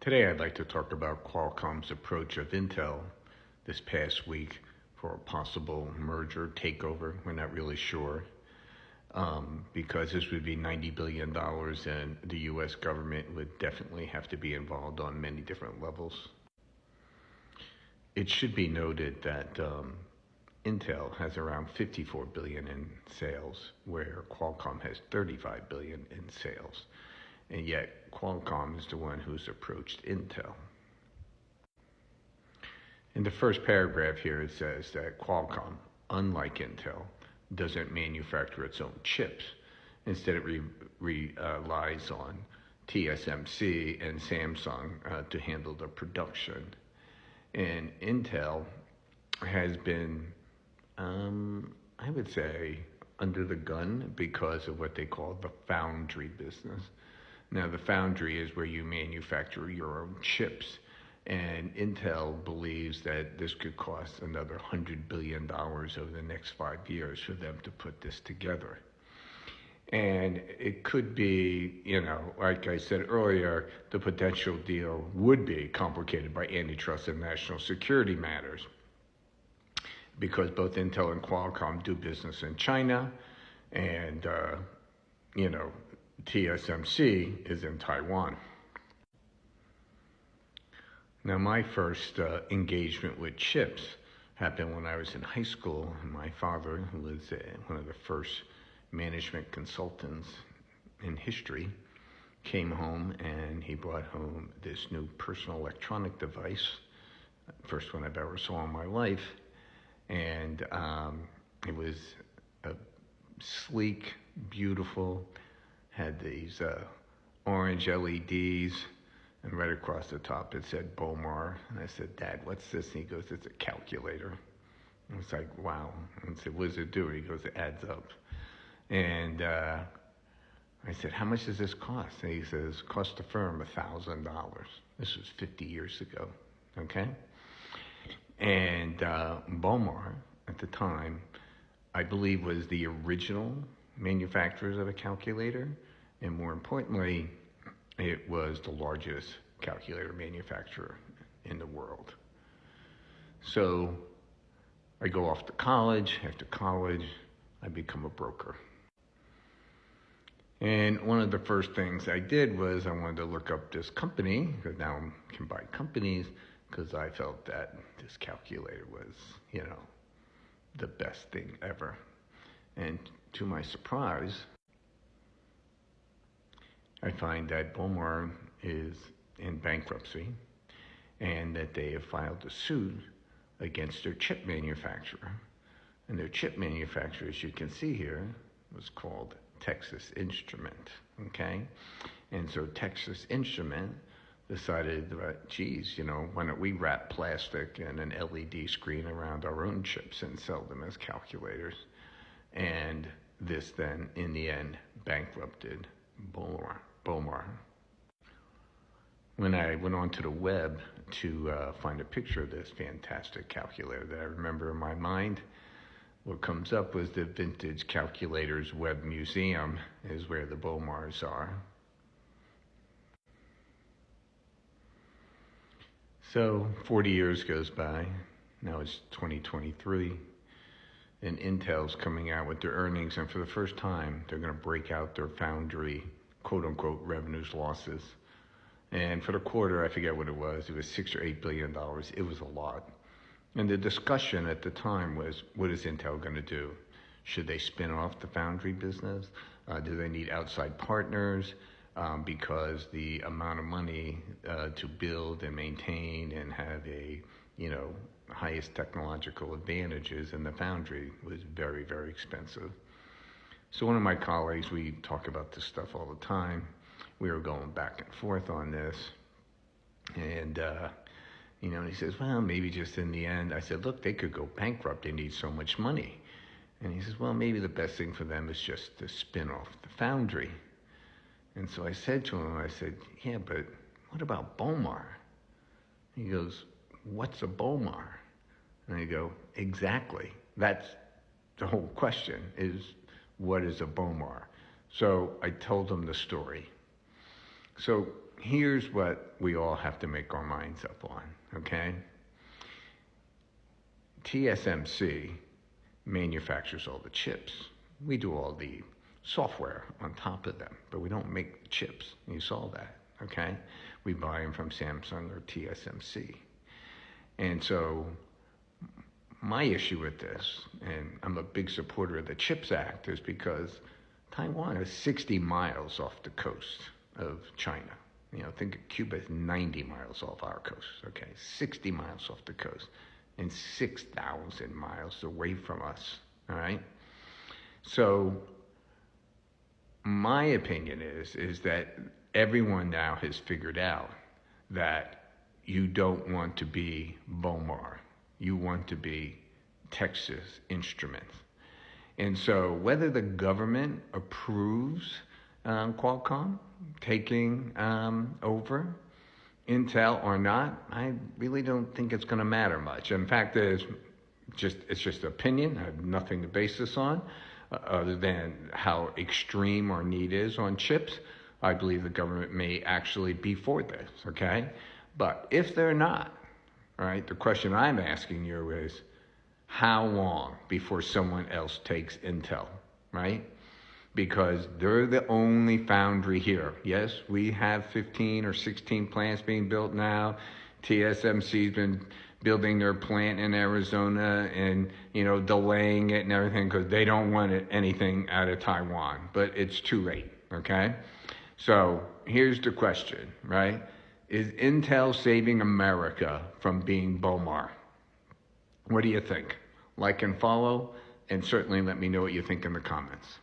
Today I'd like to talk about Qualcomm's approach of Intel this past week for a possible merger takeover. We're not really sure because this would be $90 billion and the U.S. government would definitely have to be involved on many different levels. It should be noted that Intel has around $54 billion in sales, where Qualcomm has $35 billion in sales. And yet Qualcomm is the one who's approached Intel. In the first paragraph here, it says that Qualcomm, unlike Intel, doesn't manufacture its own chips. Instead, it relies on TSMC and Samsung to handle the production. And Intel has been, I would say, under the gun because of what they call the foundry business. Now, the foundry is where you manufacture your own chips, and Intel believes that this could cost another $100 billion over the next 5 years for them to put this together. And it could be, like I said earlier, the potential deal would be complicated by antitrust and national security matters, because both Intel and Qualcomm do business in China, and, TSMC is in Taiwan. Now, my first engagement with chips happened when I was in high school. My father, who was one of the first management consultants in history, came home and he brought home this new personal electronic device, first one I've ever saw in my life. And it was a sleek, beautiful, had these orange LEDs, and right across the top it said Bomar. And I said, "Dad, what's this?" And he goes, "It's a calculator." And it's like, wow. And I said, "What does it do?" He goes, "It adds up." And I said, "How much does this cost?" And he says, "Cost the firm $1,000. This was 50 years ago, okay? And Bomar, at the time, I believe was the original manufacturers of a calculator, and more importantly, it was the largest calculator manufacturer in the world. So I go off to college. After college, I become a broker. And one of the first things I did was I wanted to look up this company, because now I can buy companies, because I felt that this calculator was, the best thing ever. And to my surprise, I find that Bomar is in bankruptcy and that they have filed a suit against their chip manufacturer. And their chip manufacturer, as you can see here, was called Texas Instrument, okay? And so Texas Instrument decided that, geez, why don't we wrap plastic and an LED screen around our own chips and sell them as calculators? And this then, in the end, bankrupted Bomar. When I went onto the web to find a picture of this fantastic calculator that I remember in my mind, what comes up was the Vintage Calculators Web Museum is where the Bomars are. So 40 years goes by, now it's 2023, and Intel's coming out with their earnings, and for the first time, they're going to break out their foundry, quote-unquote, revenues, losses. And for the quarter, I forget what it was $6 or $8 billion. It was a lot. And the discussion at the time was, what is Intel going to do? Should they spin off the foundry business? Do they need outside partners? Because the amount of money to build and maintain and have a, highest technological advantages in the foundry was very, very expensive. So one of my colleagues, we talk about this stuff all the time. We were going back and forth on this. And, he says, well, maybe just in the end. I said, look, they could go bankrupt. They need so much money. And he says, well, maybe the best thing for them is just to spin off the foundry. And so I said to him, yeah, but what about Bomar? He goes, what's a Bomar? And I go, exactly. That's the whole question, is what is a Bomar? So I told him the story. So here's what we all have to make our minds up on, okay? TSMC manufactures all the chips. We do all the software on top of them, but we don't make the chips. You saw that, okay? We buy them from Samsung or TSMC. And so my issue with this, and I'm a big supporter of the CHIPS Act, is because Taiwan is 60 miles off the coast of China. You know, think Cuba is 90 miles off our coast, okay? 60 miles off the coast and 6,000 miles away from us, all right? So my opinion is that everyone now has figured out that you don't want to be Bomar. You want to be Texas Instruments. And so whether the government approves Qualcomm taking over Intel or not, I really don't think it's going to matter much. In fact, it's just opinion. I have nothing to base this on other than how extreme our need is on chips. I believe the government may actually be for this, okay? But if they're not, all right, the question I'm asking you is, how long before someone else takes Intel, right? Because they're the only foundry here. Yes, we have 15 or 16 plants being built now. TSMC's been building their plant in Arizona and, you know, delaying it and everything because they don't want anything out of Taiwan. But it's too late, okay? So here's the question, right? Is Intel saving America from being Bomar? What do you think? Like and follow, and certainly let me know what you think in the comments.